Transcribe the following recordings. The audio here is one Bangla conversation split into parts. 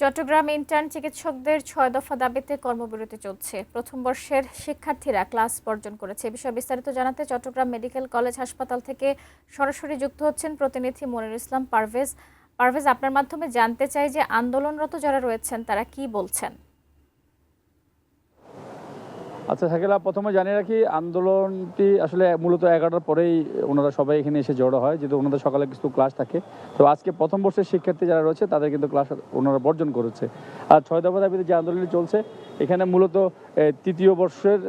চট্টগ্রামে ইন্টার্ন চিকিৎসকদের ৬ দফা দাবিতে কর্মবিরতি চলছে। প্রথম বর্ষের শিক্ষার্থীরা ক্লাস বর্জন করেছে। এ বিষয়ে বিস্তারিত জানাতে চট্টগ্রাম মেডিকেল কলেজ হাসপাতাল থেকে সরাসরি যুক্ত হচ্ছেন প্রতিনিধি মনিরুল ইসলাম পারভেজ। পারভেজ, আপনার মাধ্যমে জানতে চাই যে আন্দোলনরত যারা রয়েছেন তারা কি বলছেন। আচ্ছা শাকিলা, প্রথমে জানিয়ে রাখি আন্দোলনটি আসলে মূলত 11টার পরেই ওনারা সবাই এখানে এসে জড়ো হয়, যেহেতু ওনাদের সকালে কিছু ক্লাস থাকে। তো আজকে প্রথম বর্ষের শিক্ষার্থী যারা রয়েছে তাদের কিন্তু ক্লাস ওনারা বর্জন করেছে। আর 6 দফা দাবিতে যে আন্দোলনটি চলছে, এখানে মূলত তৃতীয় বর্ষের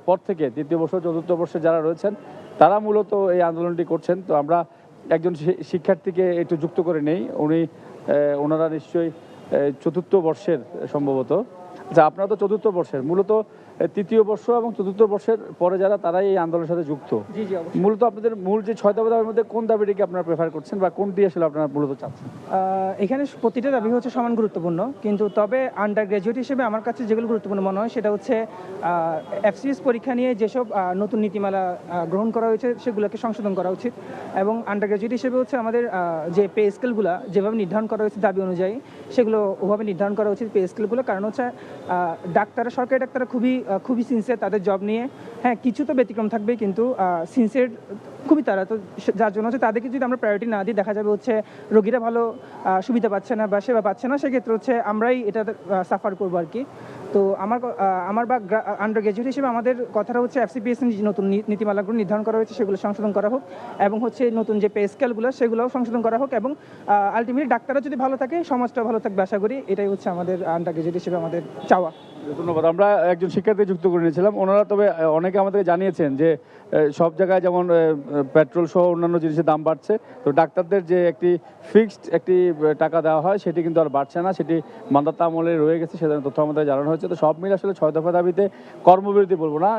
পর থেকে তৃতীয় বর্ষ চতুর্থ বর্ষে যারা রয়েছেন তারা মূলত এই আন্দোলনটি করছেন। তো আমরা একজন শিক্ষার্থীকে একটু যুক্ত করে নেই। ওনারা নিশ্চয়ই চতুর্থ বর্ষের সম্ভবত। আচ্ছা, আপনারা তো চতুর্থ বর্ষের, মূলত তৃতীয় বর্ষ এবং চতুর্থ বর্ষের পরে যারা তারাই এই আন্দোলনের সাথে যুক্ত। মূলত আপনাদের মূল যে 6 দফা দাবির মধ্যে কোন দাবিটিকে আপনারা প্রেফার করছেন বা কোনটি আসলে আপনারা মূলত চাচ্ছেন? এখানে প্রতিটা দাবি হচ্ছে সমান গুরুত্বপূর্ণ, কিন্তু তবে আন্ডার গ্র্যাজুয়েট হিসেবে আমার কাছে যেগুলো গুরুত্বপূর্ণ মনে হয় সেটা হচ্ছে এফসিএস পরীক্ষা নিয়ে যেসব নতুন নীতিমালা গ্রহণ করা হয়েছে সেগুলোকে সংশোধন করা উচিত। এবং আন্ডার গ্র্যাজুয়েট হিসেবে হচ্ছে আমাদের যে পে স্কেলগুলো যেভাবে নির্ধারণ করা হয়েছে দাবি অনুযায়ী সেগুলো ওভাবে নির্ধারণ করা উচিত পে স্কেলগুলো। কারণ হচ্ছে সরকারি ডাক্তাররা খুবই সিনসিয়ার তাদের জব নিয়ে। হ্যাঁ, কিছু তো ব্যতিক্রম থাকবে, কিন্তু সিনসিয়ার খুবই তারা। তো যার জন্য হচ্ছে তাদেরকে যদি আমরা প্রায়োরিটি না দিই, দেখা যাবে হচ্ছে রোগীরা ভালো সুবিধা পাচ্ছে না বা সেবা পাচ্ছে না, সেক্ষেত্রে হচ্ছে আমরাই এটা সাফার করবো আর কি। তো আমার বা আন্ডার গ্র্যাজুয়েট হিসেবে আমাদের কথাটা হচ্ছে এফসিপিএস নতুন নীতিমালাগুলো নির্ধারণ করা হয়েছে সেগুলো সংশোধন করা হোক, এবং হচ্ছে নতুন যে পে স্কেলগুলো সেগুলোও সংশোধন করা হোক, এবং আলটিমেটলি ডাক্তাররা যদি ভালো থাকে সমাজটা ভালো থাকবে আশা করি। এটাই হচ্ছে আমাদের আন্ডার গ্র্যাজুয়েট হিসেবে আমাদের চাওয়া। ধন্যবাদ। আমরা একজন শিক্ষার্থী যুক্ত করে নিয়েছিলাম। ওনারা তবে অনেকে আমাদেরকে জানিয়েছেন যে সব জায়গায় যেমন পেট্রোল সহ অন্যান্য জিনিসের দাম বাড়ছে, তো ডাক্তারদের যে একটি ফিক্সড একটি টাকা দেওয়া হয় সেটি কিন্তু আর বাড়ছে না, সেটি মান্ধাতা আমলে রয়ে গেছে, সেজন্য তথ্য আমাদের জানানো হয়েছে। তো সব মিলে আসলে 6 দফা দাবিতে কর্মবিরতি বলবো না,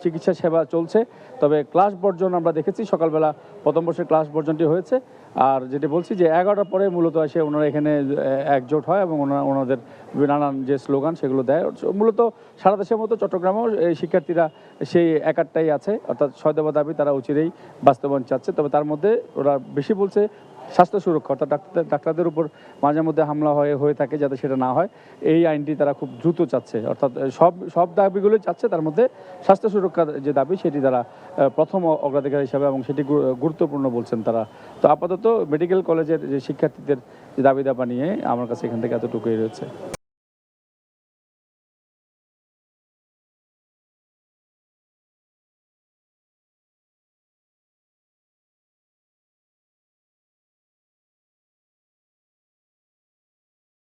চিকিৎসা সেবা চলছে। তবে ক্লাস বর্জন আমরা দেখেছি, সকালবেলা প্রথম বর্ষের ক্লাস বর্জনটি হয়েছে। আর যেটি বলছি যে 11টার পরে মূলত এসে ওনারা এখানে একজোট হয় এবং ওনাদের নানান যে স্লোগান সেগুলো দেয়। মূলত সারা দেশের মতো চট্টগ্রামেও এই শিক্ষার্থীরা সেই একারটাই আছে, অর্থাৎ 6 দফা দাবি তারা অচিরেই বাস্তবায়ন চাচ্ছে। তবে তার মধ্যে ওরা বেশি বলছে স্বাস্থ্য সুরক্ষা, অর্থাৎ ডাক্তারদের উপর মাঝে মধ্যে হামলা হয়ে থাকে, যাতে সেটা না হয় এই আইনটি তারা খুব দ্রুত চাচ্ছে। অর্থাৎ সব দাবিগুলোই চাচ্ছে, তার মধ্যে স্বাস্থ্য সুরক্ষার যে দাবি সেটি তারা প্রথম অগ্রাধিকার হিসাবে, এবং সেটি গুরুত্বপূর্ণ বলছেন তারা। তো আপাতত মেডিকেল কলেজের যে শিক্ষার্থীদের যে দাবি দাবা নিয়ে আমার কাছে এখান থেকে এতটুকুই রয়েছে।